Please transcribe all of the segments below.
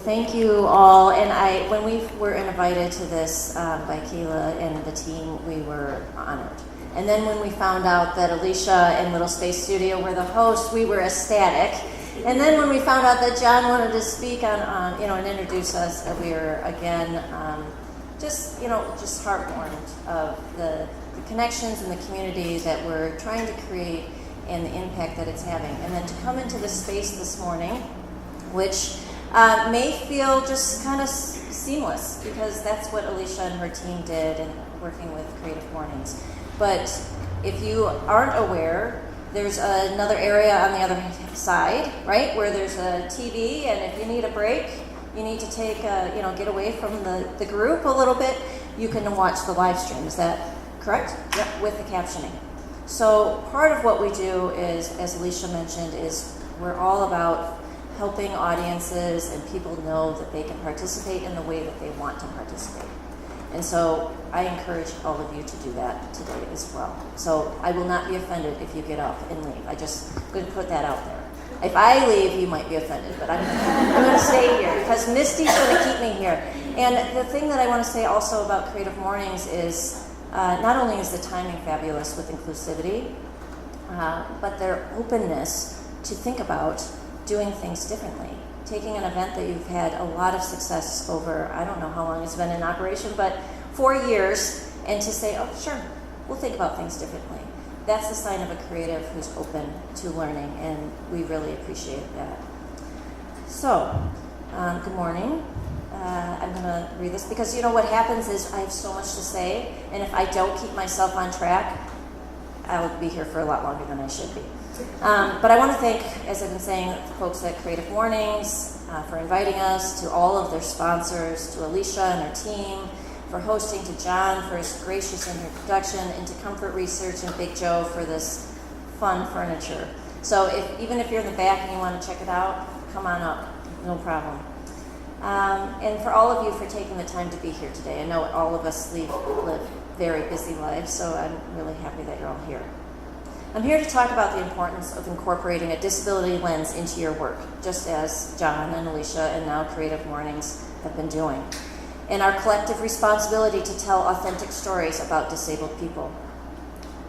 Thank you all. And when we were invited to this by Kayla and the team, we were honored. And then when we found out that Alicia and Little Space Studio were the hosts, we were ecstatic. And then when we found out that John wanted to speak on and introduce us, we were again just heartwarmed of the connections and the community that we're trying to create and the impact that it's having. And then to come into this space this morning, which may feel just kind of seamless, because that's what Alicia and her team did in working with Creative Mornings. But if you aren't aware, there's another area on the other side, right, where there's a TV, and if you need a break, you need to take get away from the group a little bit, you can watch the live stream. Is that correct? Yep, with the captioning. So part of what we do is, as Alicia mentioned, is we're all about helping audiences and people know that they can participate in the way that they want to participate. And so I encourage all of you to do that today as well. So I will not be offended if you get up and leave. I just going to put that out there. If I leave, you might be offended, but I'm going to stay here because Misty's going to keep me here. And the thing that I want to say also about Creative Mornings is not only is the timing fabulous with inclusivity, but their openness to think about doing things differently. Taking an event that you've had a lot of success over, I don't know how long it's been in operation, but 4 years, and to say, oh, sure, we'll think about ththings differently. That's the sign of a creative who's open to learning, and we really appreciate that. So, good morning. I'm going to read this because what happens is I have so much to say, and if I don't keep myself on track, I'll be here for a lot longer than I should be. But I want to thank, as I've been saying, the folks at Creative Mornings for inviting us, to all of their sponsors, to Alicia and her team for hosting, to John for his gracious introduction, and to Comfort Research and Big Joe for this fun furniture. So even if you're in the back and you want to check it out, come on up, no problem. And for all of you for taking the time to be here today. I know all of us live very busy lives, so I'm really happy that you're all here. I'm here to talk about the importance of incorporating a disability lens into your work, just as John and Alicia and now Creative Mornings have been doing, and our collective responsibility to tell authentic stories about disabled people.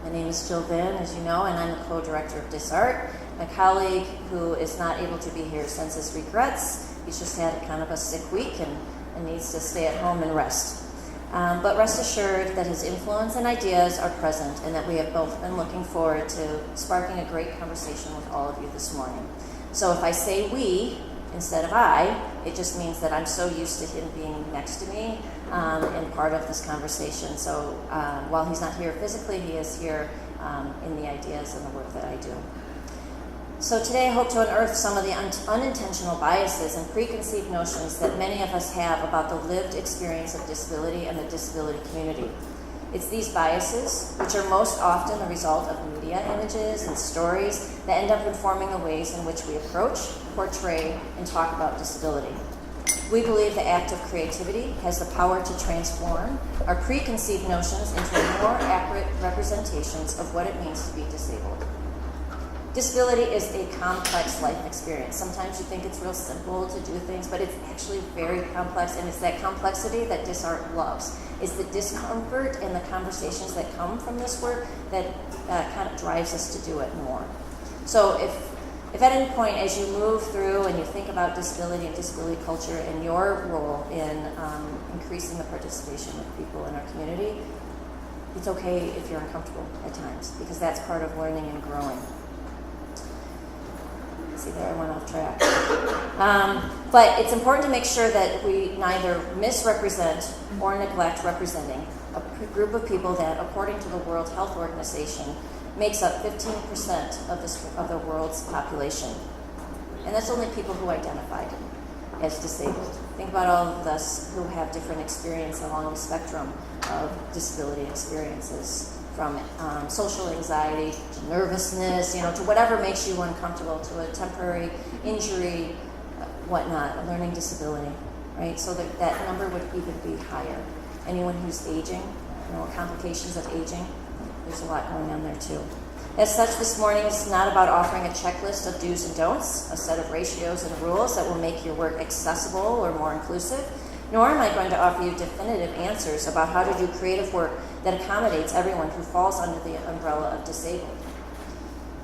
My name is Jill Vinn, as you know, and I'm the co-director of DisArt. My colleague, who is not able to be here, sends his regrets. He's just had kind of a sick week and needs to stay at home and rest. But rest assured that his influence and ideas are present, and that we have both been looking forward to sparking a great conversation with all of you this morning. So if I say we instead of I, it just means that I'm so used to him being next to me and part of this conversation. So while he's not here physically, he is here in the ideas and the work that I do. So today I hope to unearth some of the unintentional biases and preconceived notions that many of us have about the lived experience of disability and the disability community. It's these biases, which are most often the result of media images and stories, that end up informing the ways in which we approach, portray, and talk about disability. We believe the act of creativity has the power to transform our preconceived notions into more accurate representations of what it means to be disabled. Disability is a complex life experience. Sometimes you think it's real simple to do things, but it's actually very complex, and it's that complexity that DisArt loves. It's the discomfort and the conversations that come from this work that kind of drives us to do it more. So if at any point as you move through and you think about disability and disability culture and your role in increasing the participation of people in our community, it's okay if you're uncomfortable at times, because that's part of learning and growing. See, there I went off track. But it's important to make sure that we neither misrepresent or neglect representing a group of people that, according to the World Health Organization, makes up 15% of the world's population. And that's only people who identified as disabled. Think about all of us who have different experience along the spectrum of disability experiences, from social anxiety to nervousness, to whatever makes you uncomfortable, to a temporary injury, whatnot, a learning disability, right? So that number would even be higher. Anyone who's aging, complications of aging, there's a lot going on there too. As such, this morning is not about offering a checklist of do's and don'ts, a set of ratios and rules that will make your work accessible or more inclusive, nor am I going to offer you definitive answers about how to do creative work that accommodates everyone who falls under the umbrella of disabled.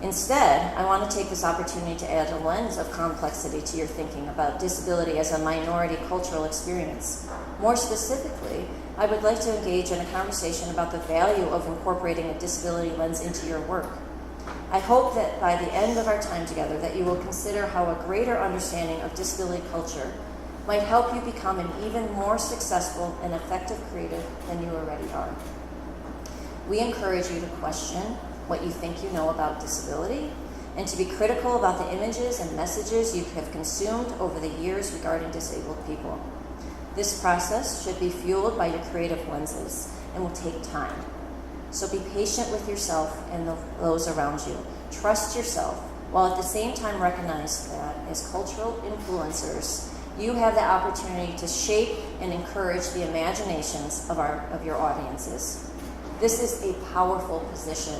Instead, I want to take this opportunity to add a lens of complexity to your thinking about disability as a minority cultural experience. More specifically, I would like to engage in a conversation about the value of incorporating a disability lens into your work. I hope that by the end of our time together that you will consider how a greater understanding of disability culture might help you become an even more successful and effective creative than you already are. We encourage you to question what you think you know about disability and to be critical about the images and messages you have consumed over the years regarding disabled people. This process should be fueled by your creative lenses and will take time. So be patient with yourself and those around you. Trust yourself, while at the same time recognize that as cultural influencers, you have the opportunity to shape and encourage the imaginations of your audiences. This is a powerful position.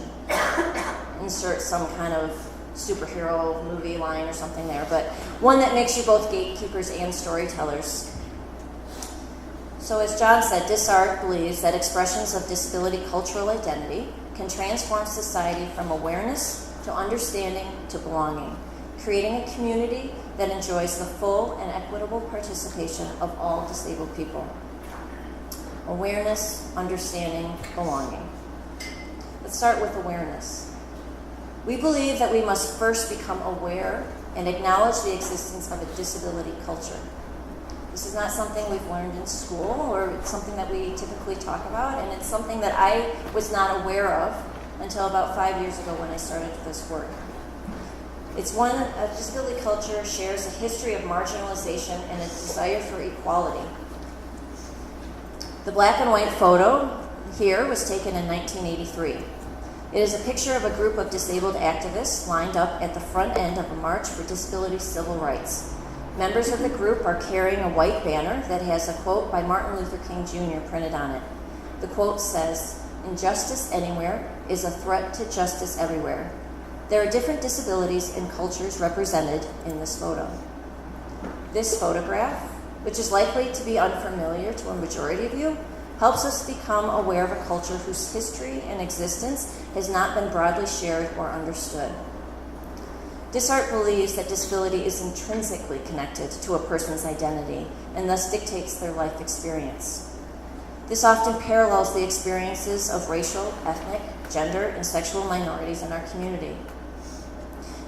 Insert some kind of superhero movie line or something there, but one that makes you both gatekeepers and storytellers. So as John said, DisArt believes that expressions of disability cultural identity can transform society from awareness to understanding to belonging, creating a community that enjoys the full and equitable participation of all disabled people. Awareness, understanding, belonging. Let's start with awareness. We believe that we must first become aware and acknowledge the existence of a disability culture. This is not something we've learned in school or something that we typically talk about, and it's something that I was not aware of until about 5 years ago when I started this work. It's one, a disability culture shares a history of marginalization and a desire for equality. The black and white photo here was taken in 1983. It is a picture of a group of disabled activists lined up at the front end of a march for disability civil rights. Members of the group are carrying a white banner that has a quote by Martin Luther King Jr. printed on it. The quote says, "Injustice anywhere is a threat to justice everywhere." There are different disabilities and cultures represented in this photo. This photograph, which is likely to be unfamiliar to a majority of you, helps us become aware of a culture whose history and existence has not been broadly shared or understood. DisArt believes that disability is intrinsically connected to a person's identity and thus dictates their life experience. This often parallels the experiences of racial, ethnic, gender, and sexual minorities in our community.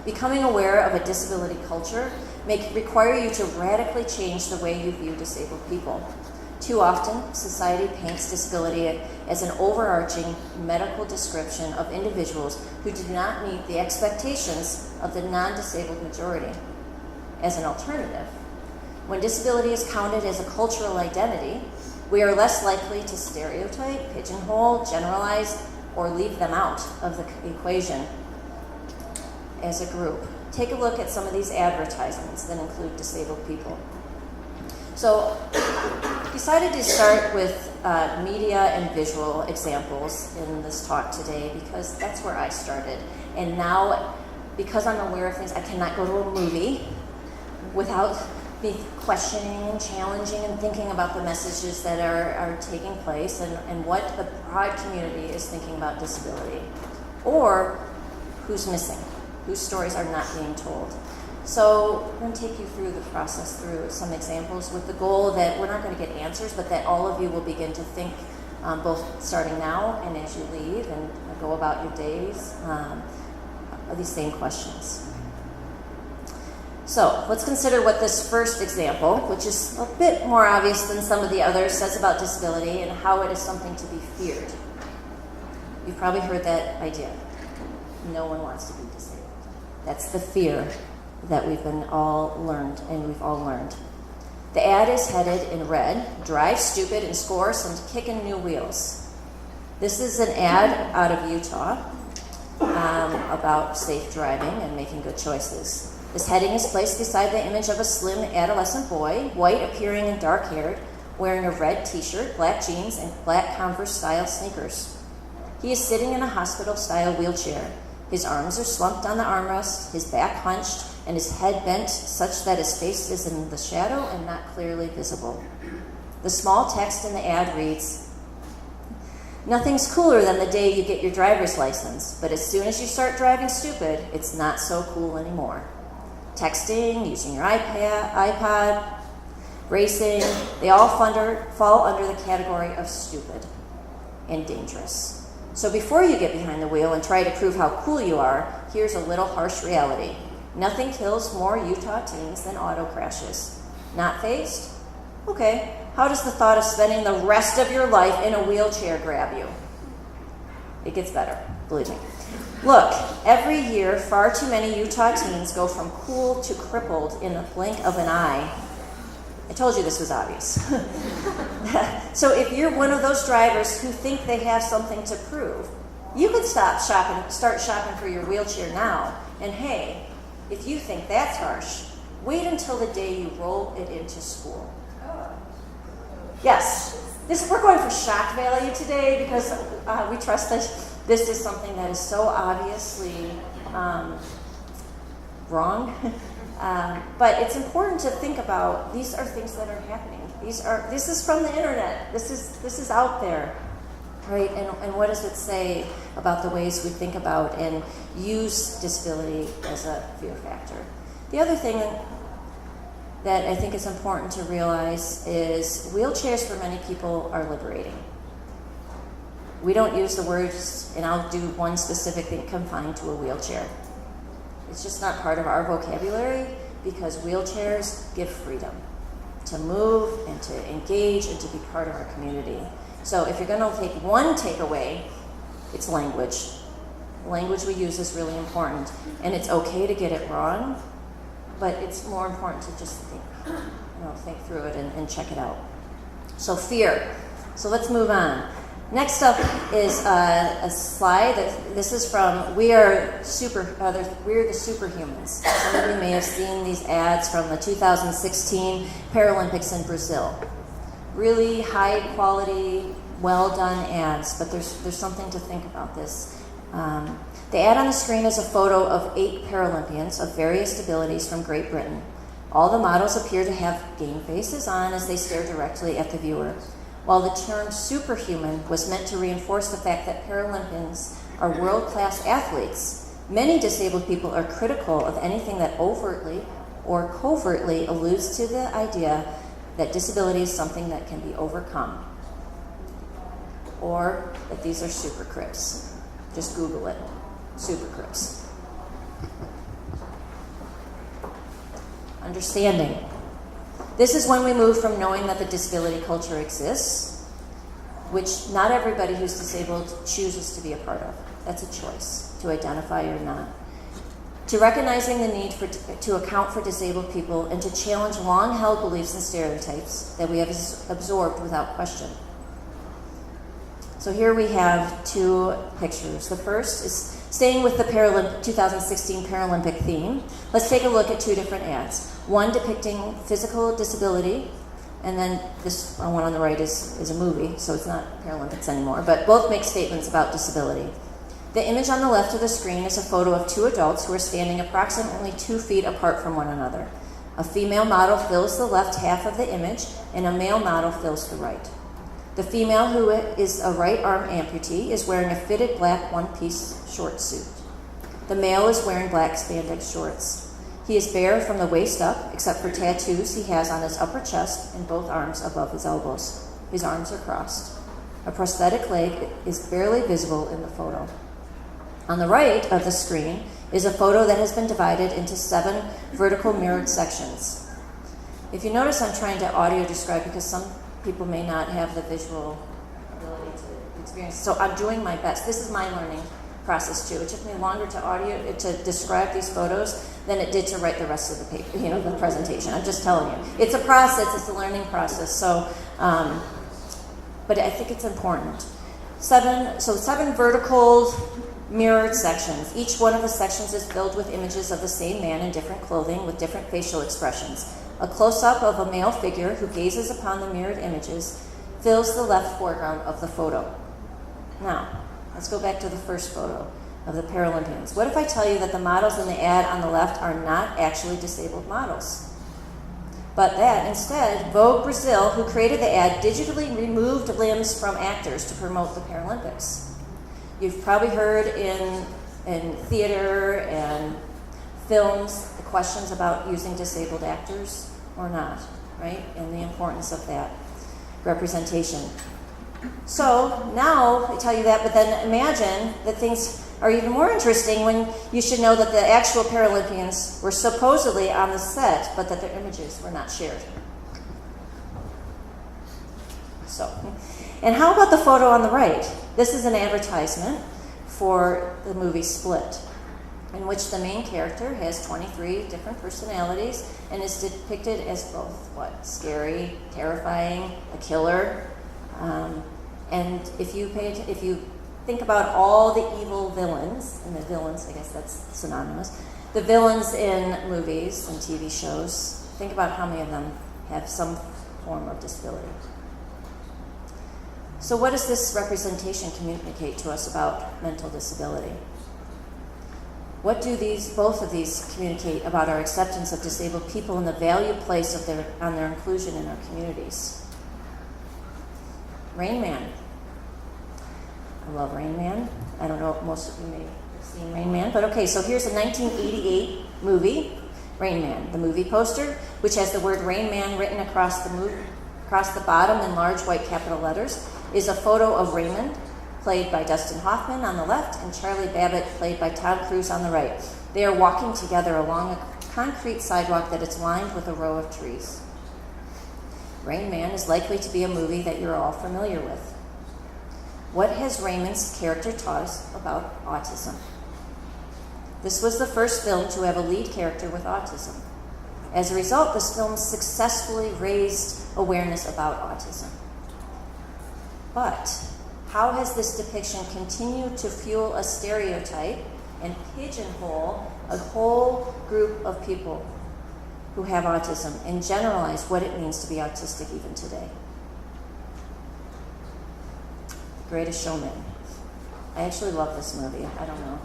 Becoming aware of a disability culture may require you to radically change the way you view disabled people. Too often, society paints disability as an overarching medical description of individuals who do not meet the expectations of the non-disabled majority. As an alternative, when disability is counted as a cultural identity, we are less likely to stereotype, pigeonhole, generalize, or leave them out of the equation as a group. Take a look at some of these advertisements that include disabled people. So, decided to start with media and visual examples in this talk today because that's where I started. And now, because I'm aware of things, I cannot go to a movie without me questioning and challenging and thinking about the messages that are taking place and what the broad community is thinking about disability, or who's missing, whose stories are not being told. So I'm going to take you through the process, through some examples, with the goal that we're not going to get answers, but that all of you will begin to think, both starting now and as you leave and go about your days, of these same questions. So let's consider what this first example, which is a bit more obvious than some of the others, says about disability and how it is something to be feared. You've probably heard that idea. No one wants to be disabled. That's the fear that we've all learned. The ad is headed in red, "Drive stupid and score some kickin' new wheels." This is an ad out of Utah about safe driving and making good choices. This heading is placed beside the image of a slim adolescent boy, white appearing and dark-haired, wearing a red t-shirt, black jeans, and black Converse-style sneakers. He is sitting in a hospital-style wheelchair. His arms are slumped on the armrest, his back hunched, and his head bent such that his face is in the shadow and not clearly visible. The small text in the ad reads, "Nothing's cooler than the day you get your driver's license, but as soon as you start driving stupid, it's not so cool anymore. Texting, using your iPod, racing, they all fall under the category of stupid and dangerous. So before you get behind the wheel and try to prove how cool you are, here's a little harsh reality. Nothing kills more Utah teens than auto crashes. Not fazed? Okay. How does the thought of spending the rest of your life in a wheelchair grab you?" It gets better, believe me. Look, every year, far too many Utah teens go from cool to crippled in a blink of an eye. I told you this was obvious. So if you're one of those drivers who think they have something to prove, you could start shopping for your wheelchair now. And hey, if you think that's harsh, wait until the day you roll it into school. Yes, we're going for shock value today because we trust that this is something that is so obviously wrong. But it's important to think about, these are things that are happening. This is from the internet. This is out there, right? And what does it say about the ways we think about and use disability as a fear factor? The other thing that I think is important to realize is wheelchairs for many people are liberating. We don't use the words, and I'll do one specific thing, confined to a wheelchair. It's just not part of our vocabulary because wheelchairs give freedom to move and to engage and to be part of our community. So if you're going to take one takeaway, it's language. The language we use is really important, and it's okay to get it wrong, but it's more important to just think through it and check it out. So fear. So let's move on. Next up is a slide this is from We're the Superhumans. Some of you may have seen these ads from the 2016 Paralympics in Brazil. Really high quality, well done ads, but there's something to think about this. The ad on the screen is a photo of 8 Paralympians of various abilities from Great Britain. All the models appear to have game faces on as they stare directly at the viewer. While the term superhuman was meant to reinforce the fact that Paralympians are world-class athletes, many disabled people are critical of anything that overtly or covertly alludes to the idea that disability is something that can be overcome, or that these are super crips. Just Google it. Super crips. Understanding. This is when we move from knowing that the disability culture exists, which not everybody who's disabled chooses to be a part of. That's a choice, to identify or not. To recognizing the need to account for disabled people and to challenge long-held beliefs and stereotypes that we have absorbed without question. So here we have 2 pictures. The first is staying with the 2016 Paralympic theme. Let's take a look at 2 different ads. One depicting physical disability, and then this one on the right is a movie, so it's not Paralympics anymore, but both make statements about disability. The image on the left of the screen is a photo of 2 adults who are standing approximately 2 feet apart from one another. A female model fills the left half of the image, and a male model fills the right. The female, who is a right arm amputee, is wearing a fitted black one-piece short suit. The male is wearing black spandex shorts. He is bare from the waist up, except for tattoos he has on his upper chest and both arms above his elbows. His arms are crossed. A prosthetic leg is barely visible in the photo. On the right of the screen is a photo that has been divided into 7 vertical mirrored sections. If you notice, I'm trying to audio describe because some people may not have the visual ability to experience. So I'm doing my best. This is my learning process too. It took me longer to describe these photos than it did to write the rest of the paper, the presentation. I'm just telling you. It's a process, it's a learning process. So, but I think it's important. 7 vertical mirrored sections. Each one of the sections is filled with images of the same man in different clothing with different facial expressions. A close-up of a male figure who gazes upon the mirrored images fills the left foreground of the photo. Now, let's go back to the first photo. of the Paralympians. What if I tell you that the models in the ad on the left are not actually disabled models? But that instead, Vogue Brazil, who created the ad, digitally removed limbs from actors to promote the Paralympics. You've probably heard in theater and films the questions about using disabled actors or not, right? And the importance of that representation. So now I tell you that, but then imagine that things are even more interesting when you should know that the actual Paralympians were supposedly on the set, but that their images were not shared. So, and how about the photo on the right? This is an advertisement for the movie Split, in which the main character has 23 different personalities and is depicted as both, scary, terrifying, a killer. And if you think about all the evil villains, and the villains, I guess that's synonymous, the villains in movies and TV shows, think about how many of them have some form of disability. So what does this representation communicate to us about mental disability? What do both of these communicate about our acceptance of disabled people and the value placed on their inclusion in our communities? Rain Man. I love Rain Man. I don't know if most of you may have seen Rain Man, but okay, so here's a 1988 movie, Rain Man. The movie poster, which has the word Rain Man written across the bottom in large white capital letters, is a photo of Raymond, played by Dustin Hoffman on the left, and Charlie Babbitt, played by Tom Cruise on the right. They are walking together along a concrete sidewalk that is lined with a row of trees. Rain Man is likely to be a movie that you're all familiar with. What has Raymond's character taught us about autism? This was the first film to have a lead character with autism. As a result, this film successfully raised awareness about autism. But how has this depiction continued to fuel a stereotype and pigeonhole a whole group of people who have autism and generalize what it means to be autistic even today? Greatest Showman. I actually love this movie. I don't know.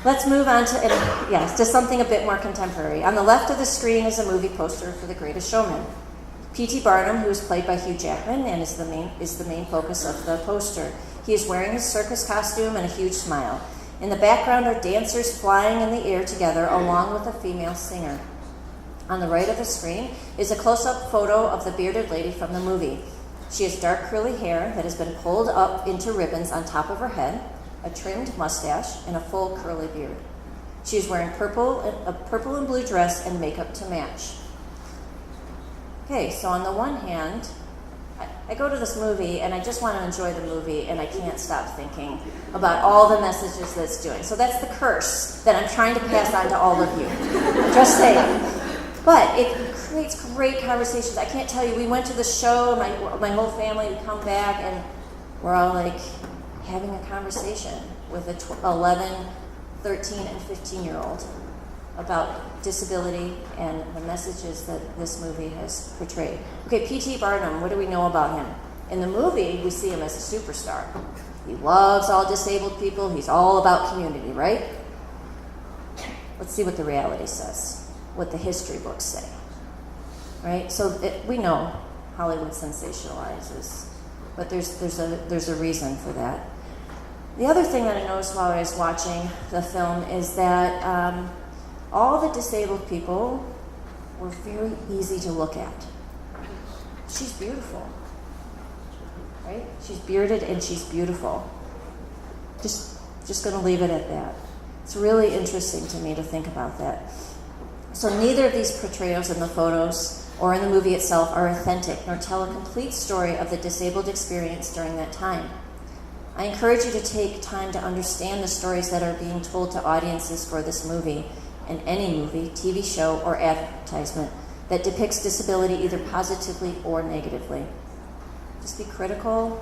Let's move on to something a bit more contemporary. On the left of the screen is a movie poster for The Greatest Showman. P.T. Barnum, who is played by Hugh Jackman and is the main focus of the poster. He is wearing his circus costume and a huge smile. In the background are dancers flying in the air together along with a female singer. On the right of the screen is a close-up photo of the bearded lady from the movie. She has dark curly hair that has been pulled up into ribbons on top of her head, a trimmed mustache, and a full curly beard. She is wearing a purple and blue dress and makeup to match. Okay, so on the one hand, I go to this movie and I just want to enjoy the movie and I can't stop thinking about all the messages that it's doing. So that's the curse that I'm trying to pass on to all of you. Just saying. But it creates great conversations. I can't tell you, we went to the show, my whole family would come back and we're all like having a conversation with a 11, 13, and 15-year-old about disability and the messages that this movie has portrayed. Okay, P.T. Barnum, what do we know about him? In the movie, we see him as a superstar. He loves all disabled people. He's all about community, right? Let's see what the reality says, what the history books say, right? So we know Hollywood sensationalizes, but there's a reason for that. The other thing that I noticed while I was watching the film is that all the disabled people were very easy to look at. She's beautiful, right? She's bearded and she's beautiful. Just going to leave it at that. It's really interesting to me to think about that. So neither of these portrayals in the photos or in the movie itself are authentic nor tell a complete story of the disabled experience during that time. I encourage you to take time to understand the stories that are being told to audiences for this movie and any movie, TV show, or advertisement that depicts disability either positively or negatively. Just be critical.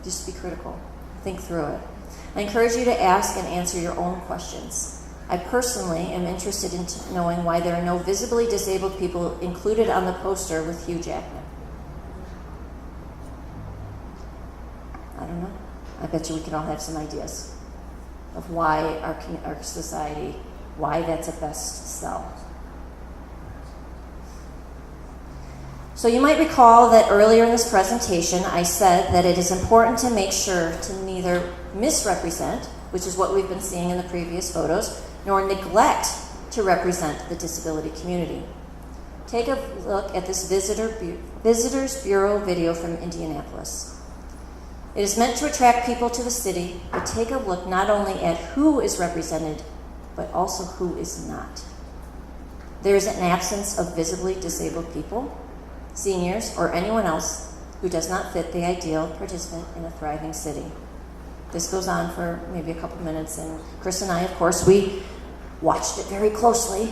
Just be critical. Think through it. I encourage you to ask and answer your own questions. I personally am interested in knowing why there are no visibly disabled people included on the poster with Hugh Jackman. I don't know. I bet you we can all have some ideas of why our society, why that's a best sell. So you might recall that earlier in this presentation, I said that it is important to make sure to neither misrepresent, which is what we've been seeing in the previous photos, nor neglect to represent the disability community. Take a look at this Visitors Bureau video from Indianapolis. It is meant to attract people to the city, but take a look not only at who is represented, but also who is not. There is an absence of visibly disabled people, seniors, or anyone else who does not fit the ideal participant in a thriving city. This goes on for maybe a couple minutes, and Chris and I, of course, we watched it very closely,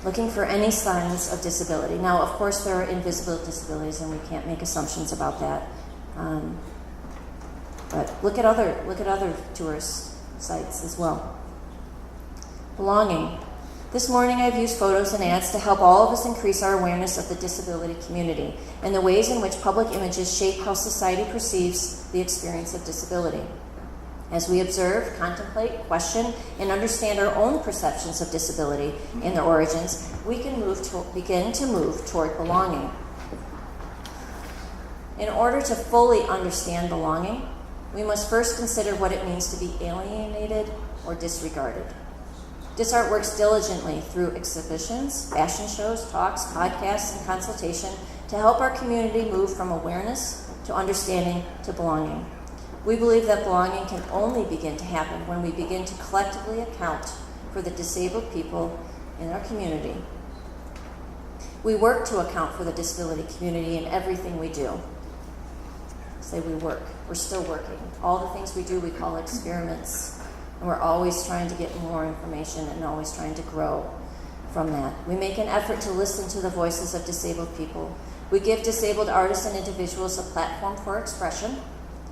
looking for any signs of disability. Now, of course, there are invisible disabilities, and we can't make assumptions about that. But look at other tourist sites as well. Belonging. This morning I've used photos and ads to help all of us increase our awareness of the disability community and the ways in which public images shape how society perceives the experience of disability. As we observe, contemplate, question, and understand our own perceptions of disability and their origins, we can begin to move toward belonging. In order to fully understand belonging, we must first consider what it means to be alienated or disregarded. DisArt works diligently through exhibitions, fashion shows, talks, podcasts, and consultation to help our community move from awareness to understanding to belonging. We believe that belonging can only begin to happen when we begin to collectively account for the disabled people in our community. We work to account for the disability community in everything we do. Say we work. We're still working. All the things we do we call experiments. And we're always trying to get more information and always trying to grow from that. We make an effort to listen to the voices of disabled people. We give disabled artists and individuals a platform for expression.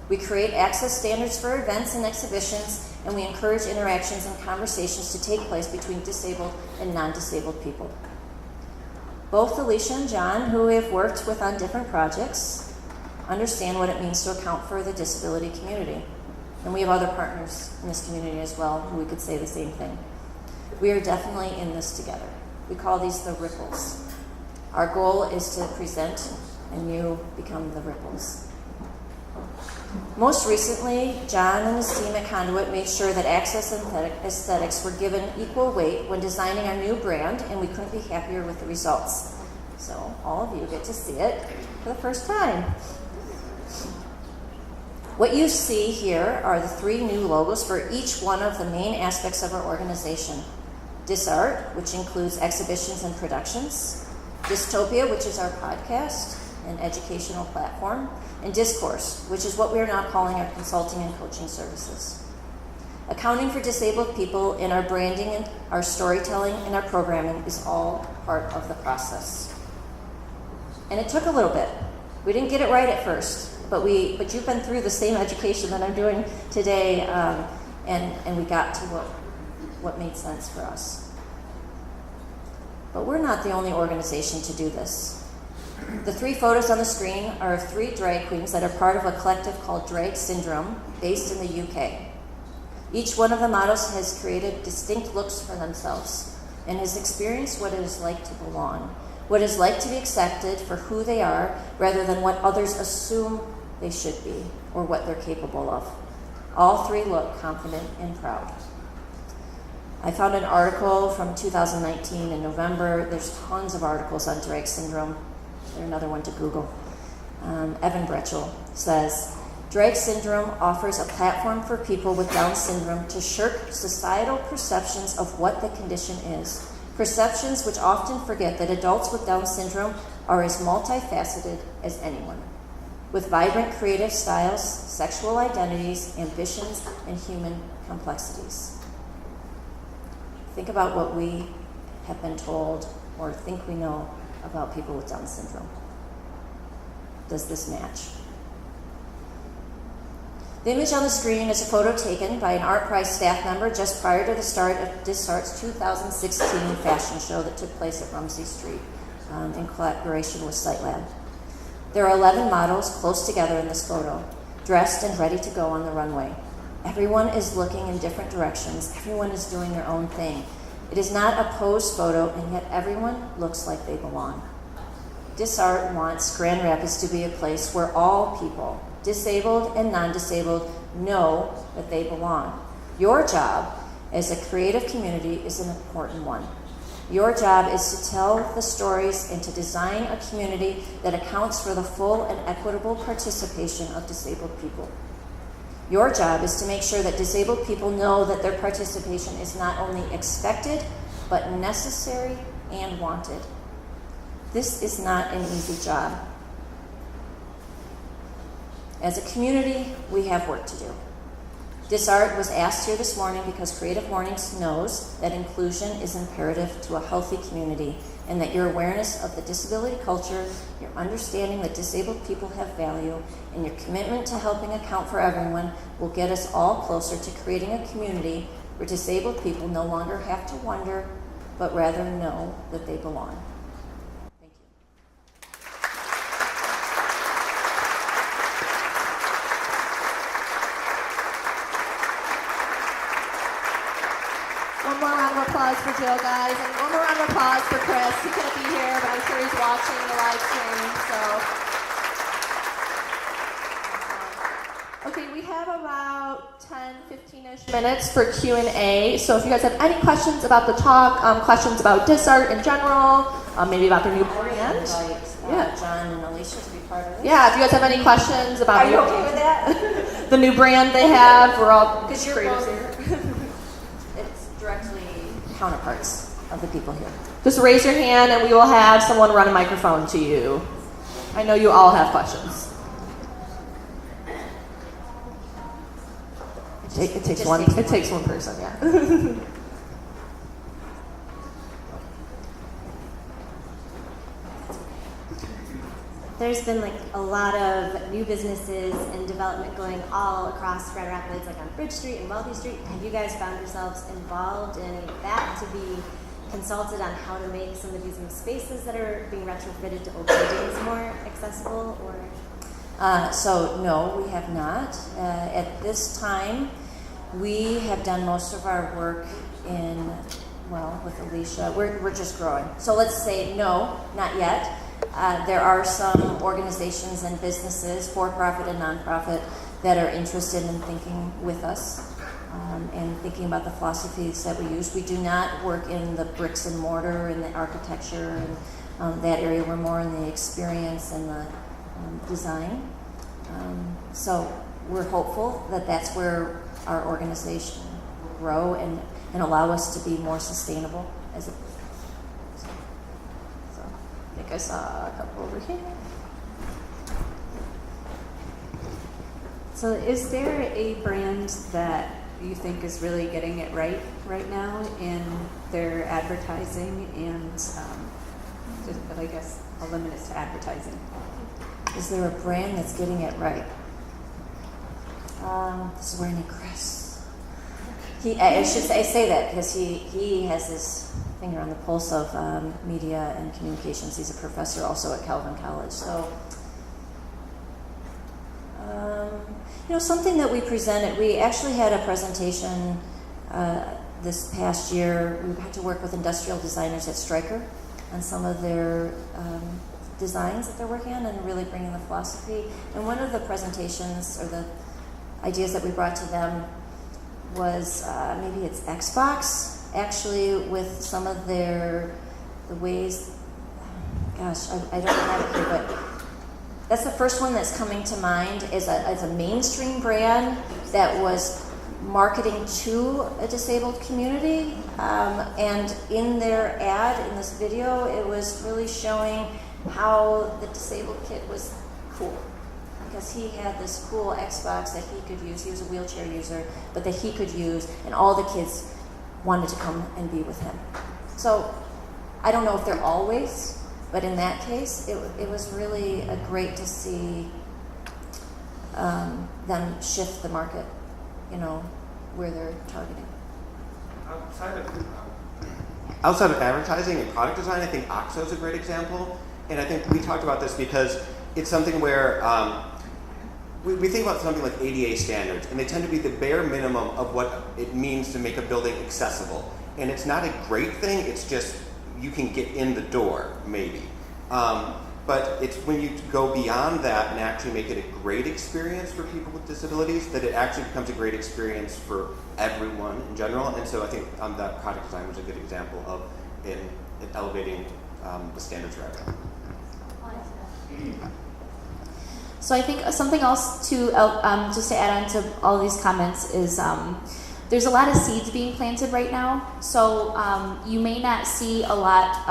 We create access standards for events and exhibitions, and we encourage interactions and conversations to take place between disabled and non-disabled people. Both Alicia and John, who we have worked with on different projects, understand what it means to account for the disability community. And we have other partners in this community as well who we could say the same thing. We are definitely in this together. We call these the ripples. Our goal is to present, and you become the ripples. Most recently, John and his team at Conduit made sure that access and aesthetics were given equal weight when designing our new brand, and we couldn't be happier with the results. So all of you get to see it for the first time. What you see here are the 3 new logos for each one of the main aspects of our organization. DisArt, which includes exhibitions and productions. Dystopia, which is our podcast and educational platform. And Discourse, which is what we are now calling our consulting and coaching services. Accounting for disabled people in our branding and our storytelling and our programming is all part of the process. And it took a little bit. We didn't get it right at first. But you've been through the same education that I'm doing today, and we got to what made sense for us. But we're not the only organization to do this. The 3 photos on the screen are of 3 drag queens that are part of a collective called Drag Syndrome, based in the UK. Each one of the models has created distinct looks for themselves and has experienced what it is like to belong, what it is like to be accepted for who they are rather than what others assume they should be, or what they're capable of. All 3 look confident and proud. I found an article from 2019 in November. There's tons of articles on drag syndrome. There's another one to Google. Evan Bretchel says, drag syndrome offers a platform for people with Down syndrome to shirk societal perceptions of what the condition is. Perceptions which often forget that adults with Down syndrome are as multifaceted as anyone, with vibrant creative styles, sexual identities, ambitions, and human complexities. Think about what we have been told or think we know about people with Down syndrome. Does this match? The image on the screen is a photo taken by an Art Prize staff member just prior to the start of DisArt's 2016 fashion show that took place at Rumsey Street in collaboration with SiteLab. There are 11 models close together in this photo. dressed and ready to go on the runway. Everyone is looking in different directions. Everyone is doing their own thing. It is not a posed photo, and yet everyone looks like they belong. DisArt wants Grand Rapids to be a place where all people, disabled and non-disabled, know that they belong. Your job as a creative community is an important one. Your job is to tell the stories and to design a community that accounts for the full and equitable participation of disabled people. Your job is to make sure that disabled people know that their participation is not only expected, but necessary and wanted. This is not an easy job. As a community, we have work to do. DisArt was asked here this morning because Creative Mornings knows that inclusion is imperative to a healthy community, and that your awareness of the disability culture, your understanding that disabled people have value, and your commitment to helping account for everyone will get us all closer to creating a community where disabled people no longer have to wonder, but rather know that they belong. Thank you. One more round of applause for Jill, guys, and one more round of applause for Chris. He couldn't be here, but I'm sure he's watching the live stream. Okay, we have about 10, 15-ish minutes for Q&A. So if you guys have any questions about the talk, questions about DisArt in general, maybe about their new brand. John and Alicia to be part of this. Yeah, if you guys have any questions about Are you okay with that? the new brand they have, we're all Because you're creatives both, here. it's directly counterparts of the people here. Just raise your hand and we will have someone run a microphone to you. I know you all have questions. It takes one person, yeah. There's been like a lot of new businesses and development going all across Grand Rapids, like on Bridge Street and Wealthy Street. Have you guys found yourselves involved in any of that, to be consulted on how to make some of these new spaces that are being retrofitted to open days more accessible? Or So no, we have not. At this time, we have done most of our work with Alicia. We're just growing. So let's say no, not yet. There are some organizations and businesses, for-profit and non-profit, that are interested in thinking with us and thinking about the philosophies that we use. We do not work in the bricks and mortar and the architecture and that area. We're more in the experience and the design. So we're hopeful that that's where our organization will grow and allow us to be more sustainable as a business. So I think I saw a couple over here. So is there a brand that you think is really getting it right now in their advertising and but I guess I'll limit it to advertising? Is there a brand that's getting it right? This is where I need Chris. I should say that because he has his finger on the pulse of media and communications. He's a professor also at Calvin College. So, something that we presented, we actually had a presentation this past year. We had to work with industrial designers at Stryker on some of their designs that they're working on and really bringing the philosophy. And one of the presentations or the ideas that we brought to them was maybe it's Xbox, actually, with some of the ways, gosh, I don't have it here, but that's the first one that's coming to mind as a mainstream brand that was marketing to a disabled community. And in their ad, in this video, it was really showing how the disabled kid was cool. Because he had this cool Xbox that he could use. He was a wheelchair user, but that he could use, and all the kids wanted to come and be with him. So I don't know if they're always, but in that case, it was really great to see them shift the market, where they're targeting. Outside of advertising and product design, I think OXO is a great example. And I think we talked about this because it's something where we think about something like ADA standards, and they tend to be the bare minimum of what it means to make a building accessible. And it's not a great thing, it's just you can get in the door, maybe. But it's when you go beyond that and actually make it a great experience for people with disabilities that it actually becomes a great experience for everyone in general. And so I think that product design was a good example of in elevating the standards for everyone. So I think something else to just to add on to all of these comments is there's a lot of seeds being planted right now. So you may not see a lot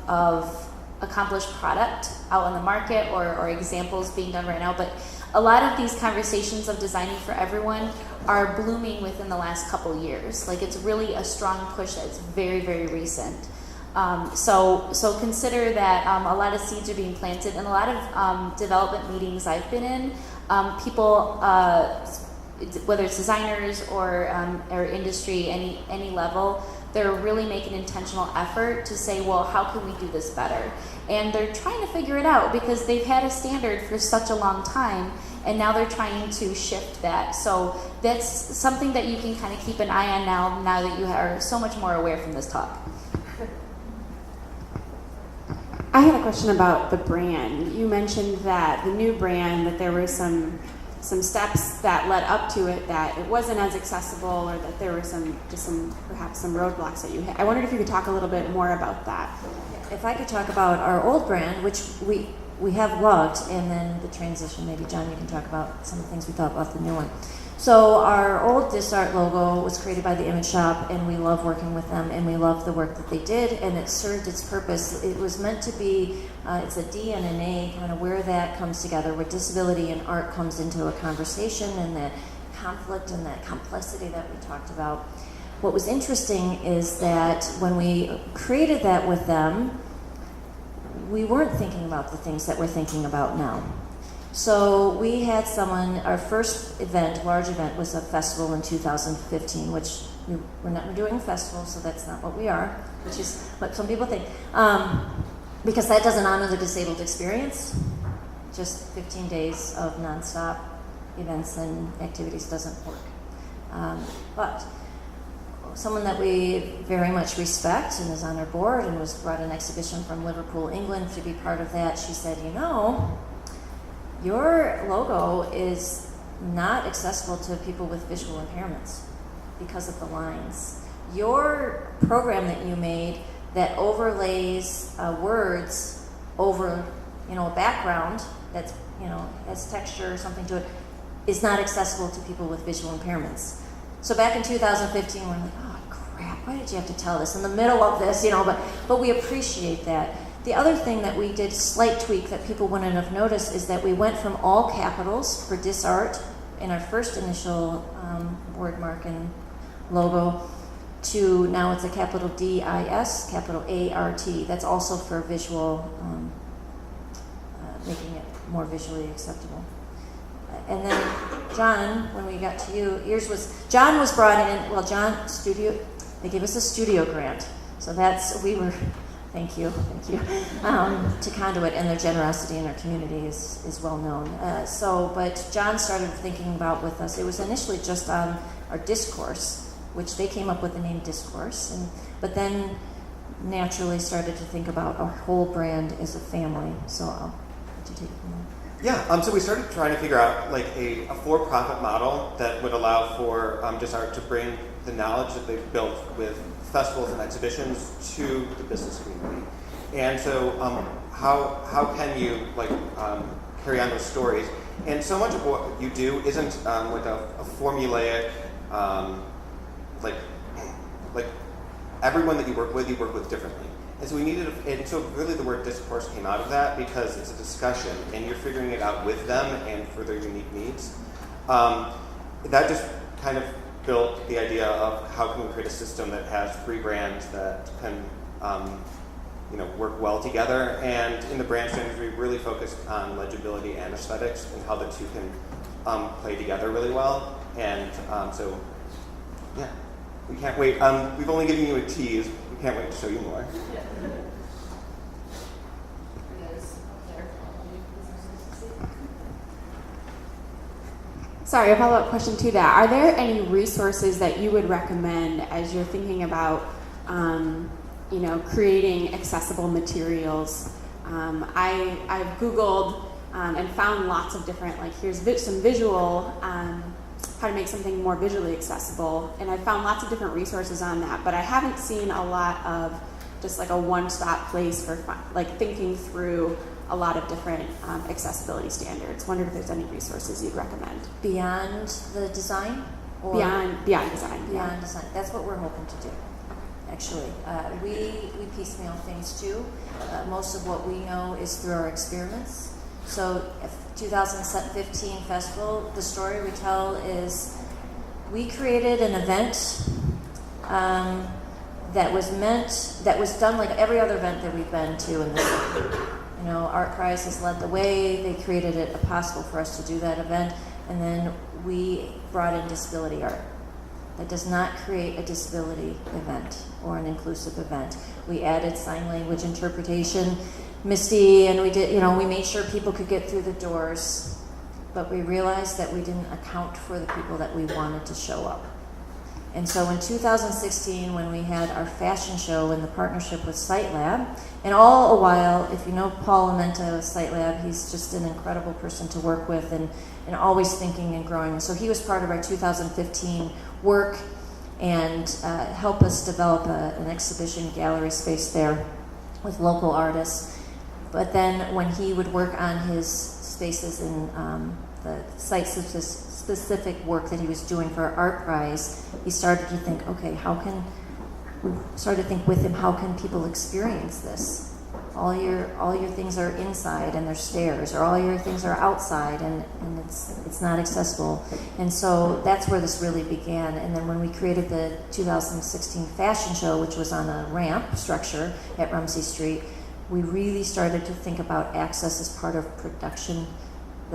of accomplished product out on the market or examples being done right now, but a lot of these conversations of designing for everyone are blooming within the last couple years. Like, it's really a strong push that's very, very recent. So consider that a lot of seeds are being planted, and a lot of development meetings I've been in, people, whether it's designers or industry, any level, they're really making an intentional effort to say, well, how can we do this better? And they're trying to figure it out because they've had a standard for such a long time, and now they're trying to shift that. So that's something that you can kind of keep an eye on now that you are so much more aware from this talk. I had a question about the brand. You mentioned that the new brand, that there were some steps that led up to it, that it wasn't as accessible, or that there were perhaps some roadblocks that you hit. I wondered if you could talk a little bit more about that. If I could talk about our old brand, which we have loved, and then the transition, maybe John, you can talk about some of the things we thought about the new one. So our old DisArt logo was created by the Image Shop, and we love working with them, and we love the work that they did, and it served its purpose. It was meant to be, it's a D and an A, kind of where that comes together, where disability and art comes into a conversation, and that conflict and that complexity that we talked about. What was interesting is that when we created that with them, we weren't thinking about the things that we're thinking about now. So we had our first event, large event, was a festival in 2015, which we're not doing a festival, so that's not what we are, which is what some people think. Because that doesn't honor the disabled experience. Just 15 days of nonstop events and activities doesn't work. But someone that we very much respect and is on our board and was brought an exhibition from Liverpool, England to be part of that, she said, your logo is not accessible to people with visual impairments because of the lines. Your program that you made that overlays words over, a background that's, has texture or something to it, is not accessible to people with visual impairments. So back in 2015, we're like, oh crap, why did you have to tell this in the middle of this, but we appreciate that. The other thing that we did, slight tweak that people wouldn't have noticed, is that we went from all capitals for DisArt in our first initial word mark and logo to now it's a capital D-I-S, capital A-R-T. That's also for visual, making it more visually acceptable. And then John, when we got to you, John was brought in, they gave us a studio grant. So thank you, to Conduit, and their generosity in our community is well known. But John started thinking about with us, it was initially just on our discourse, which they came up with the name Discourse, but then naturally started to think about our whole brand as a family. So I'll let you take it from there. Yeah, so we started trying to figure out like a for-profit model that would allow for DisArt to bring the knowledge that they've built with festivals and exhibitions to the business community. And so how can you carry on those stories? And so much of what you do isn't like a formulaic, like everyone that you work with differently. And so so really the word discourse came out of that because it's a discussion and you're figuring it out with them and for their unique needs. That just kind of built the idea of how can we create a system that has three brands that can work well together. And in the brand standards, we really focused on legibility and aesthetics and how the two can play together really well. And we can't wait. We've only given you a tease. We can't wait to show you more. Sorry, a follow-up question to that. Are there any resources that you would recommend as you're thinking about, creating accessible materials? I've Googled and found lots of different, like here's some visual, how to make something more visually accessible, and I found lots of different resources on that, but I haven't seen a lot of just like a one-stop place for like thinking through a lot of different accessibility standards. Wondered if there's any resources you'd recommend. Beyond the design? Or Beyond design. Beyond design. That's what we're hoping to do, actually. We piecemeal things too. Most of what we know is through our experiments. So 2015 festival, the story we tell is we created an event that was done like every other event that we've been to in the city. Art Prize has led the way. They created it possible for us to do that event, and then we brought in disability art. That does not create a disability event or an inclusive event. We added sign language interpretation, Misty, and we did, we made sure people could get through the doors, but we realized that we didn't account for the people that we wanted to show up. And so in 2016, when we had our fashion show in the partnership with SiteLab, and all a while, if you know Paul Amenta with SiteLab, he's just an incredible person to work with and always thinking and growing. And so he was part of our 2015 work and helped us develop an exhibition gallery space there with local artists. But then when he would work on his spaces in the site-specific work that he was doing for our Art Prize, he started to think, okay, with him, how can people experience this? All your things are inside and they're stairs, or all your things are outside and it's not accessible. And so that's where this really began. And then when we created the 2016 fashion show, which was on a ramp structure at Rumsey Street, we really started to think about access as part of the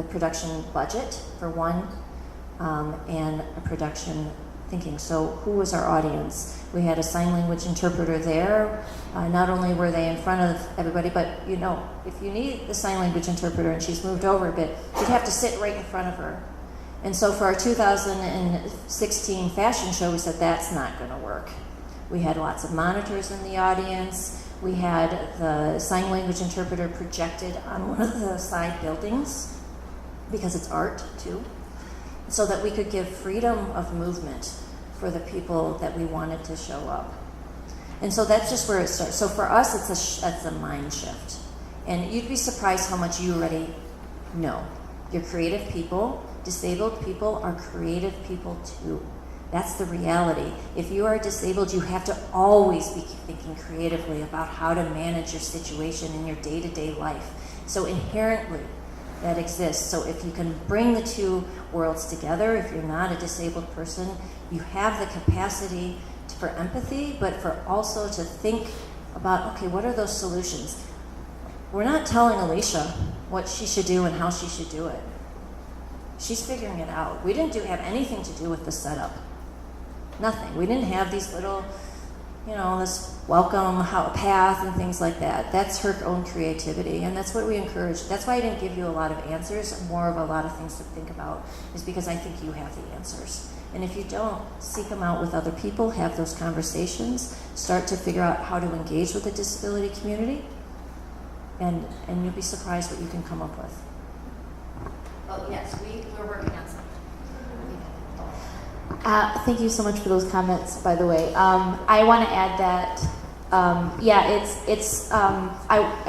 production budget, for one, and a production thinking. So who was our audience? We had a sign language interpreter there. Not only were they in front of everybody, but if you need the sign language interpreter and she's moved over a bit, you'd have to sit right in front of her. And so for our 2016 fashion show, we said that's not going to work. We had lots of monitors in the audience. We had the sign language interpreter projected on one of the side buildings, because it's art too, so that we could give freedom of movement for the people that we wanted to show up. And so that's just where it starts. So for us, it's a mind shift. And you'd be surprised how much you already know. You're creative people. Disabled people are creative people too. That's the reality. If you are disabled, you have to always be thinking creatively about how to manage your situation in your day-to-day life. So inherently, that exists. So if you can bring the two worlds together, if you're not a disabled person, you have the capacity for empathy, but for also to think about, okay, what are those solutions? We're not telling Alicia what she should do and how she should do it. She's figuring it out. We didn't have anything to do with the setup. Nothing. We didn't have these little, this welcome path and things like that. That's her own creativity, and that's what we encourage. That's why I didn't give you a lot of answers, more of a lot of things to think about, is because I think you have the answers. And if you don't, seek them out with other people, have those conversations, start to figure out how to engage with the disability community, and you'll be surprised what you can come up with. Oh, yes, we're working on something. Thank you so much for those comments, by the way. I want to add that, I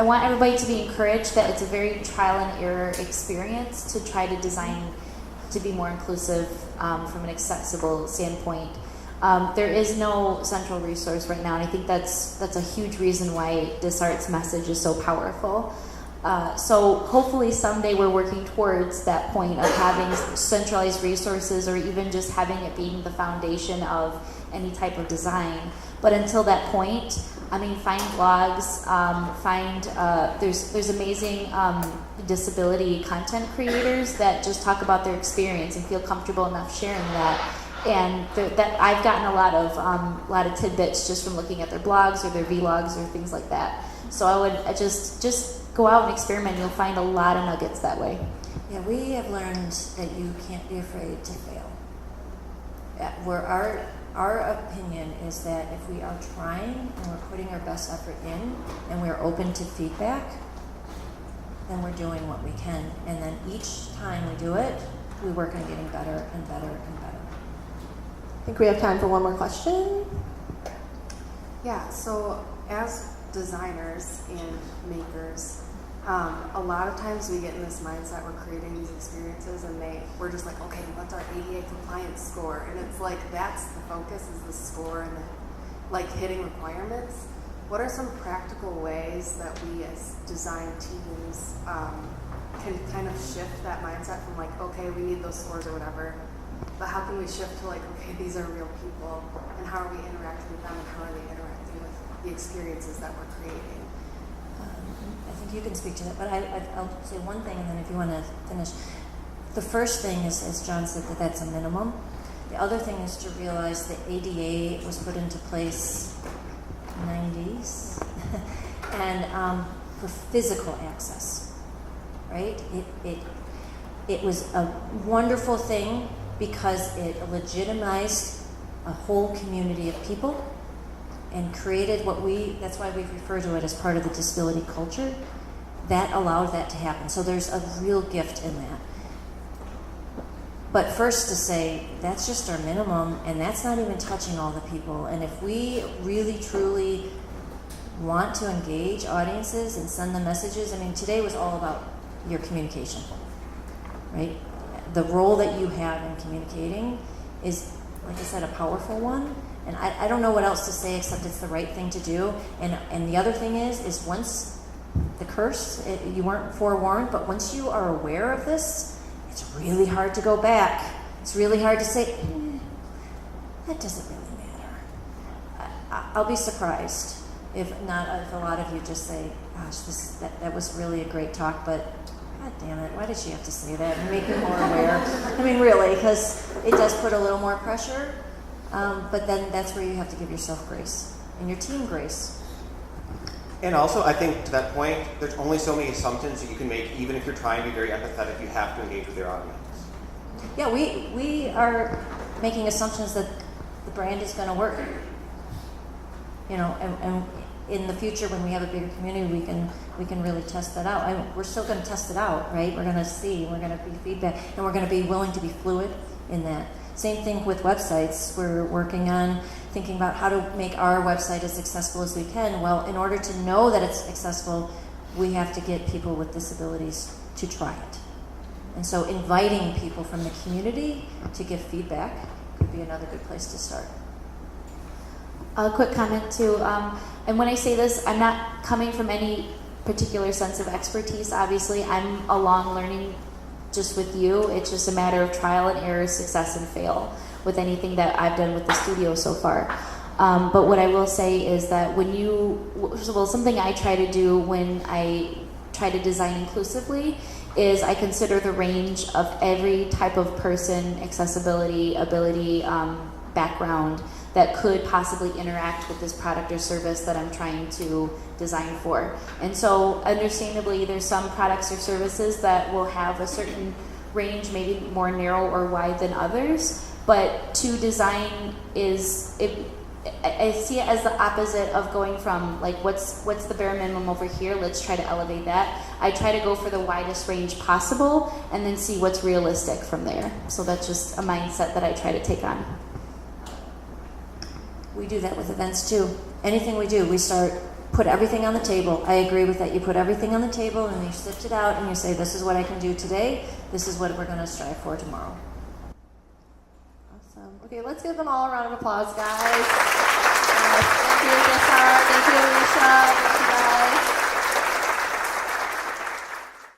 want everybody to be encouraged that it's a very trial and error experience to try to design to be more inclusive from an accessible standpoint. There is no central resource right now, and I think that's a huge reason why DisArt's message is so powerful. So hopefully someday we're working towards that point of having centralized resources, or even just having it being the foundation of any type of design. But until that point, find blogs, there's amazing disability content creators that just talk about their experience and feel comfortable enough sharing that. And that I've gotten a lot of tidbits just from looking at their blogs or their vlogs or things like that. So I would just go out and experiment. You'll find a lot of nuggets that way. Yeah, we have learned that you can't be afraid to fail. Where our opinion is that if we are trying and we're putting our best effort in and we're open to feedback, then we're doing what we can. And then each time we do it, we work on getting better and better and better. I think we have time for one more question. Yeah, so as designers and makers, a lot of times we get in this mindset we're creating these experiences and we're just like, okay, what's our ADA compliance score? And it's like that's the focus, is the score and like hitting requirements. What are some practical ways that we as design teams can kind of shift that mindset from like, okay, we need those scores or whatever, but how can we shift to like, okay, these are real people, and how are we interacting with them, and how are they interacting with the experiences that we're creating? I think you can speak to that, but I'll say one thing, and then if you want to finish. The first thing is, as John said, that's a minimum. The other thing is to realize that ADA was put into place 90s, and for physical access, right? It was a wonderful thing because it legitimized a whole community of people and created that's why we refer to it as part of the disability culture. That allowed that to happen. So there's a real gift in that. But first to say, that's just our minimum, and that's not even touching all the people. And if we really, truly want to engage audiences and send them messages, I mean, today was all about your communication, right? The role that you have in communicating is, like I said, a powerful one. And I don't know what else to say except it's the right thing to do. And the other thing is once the curse, you weren't forewarned, but once you are aware of this, it's really hard to go back. It's really hard to say, that doesn't really matter. I'll be surprised if a lot of you just say, gosh, that was really a great talk, but God damn it, why did she have to say that and make me more aware? I mean, really, because it does put a little more pressure, but then that's where you have to give yourself grace and your team grace. And also, I think to that point, there's only so many assumptions that you can make, even if you're trying to be very empathetic, you have to engage with your audience. Yeah, we are making assumptions that the brand is going to work. You know, and in the future, when we have a bigger community, we can really test that out. We're still going to test it out, right? We're going to see, we're going to be feedback, and we're going to be willing to be fluid in that. Same thing with websites. We're working on thinking about how to make our website as accessible as we can. Well, in order to know that it's accessible, we have to get people with disabilities to try it. And so inviting people from the community to give feedback could be another good place to start. A quick comment too, and when I say this, I'm not coming from any particular sense of expertise. Obviously, I'm a long learning just with you. It's just a matter of trial and error, success and fail with anything that I've done with the studio so far. But what I will say is that something I try to do when I try to design inclusively is I consider the range of every type of person, accessibility, ability, background that could possibly interact with this product or service that I'm trying to design for. And so understandably, there's some products or services that will have a certain range, maybe more narrow or wide than others, but to design I see it as the opposite of going from like what's the bare minimum over here, let's try to elevate that. I try to go for the widest range possible and then see what's realistic from there. So that's just a mindset that I try to take on. We do that with events too. Anything we do, we put everything on the table. I agree with that. You put everything on the table and you sift it out and you say, this is what I can do today. This is what we're going to strive for tomorrow. Awesome. Okay, let's give them all a round of applause, guys. Thank you, Jessar. Thank you, Alicia. Thank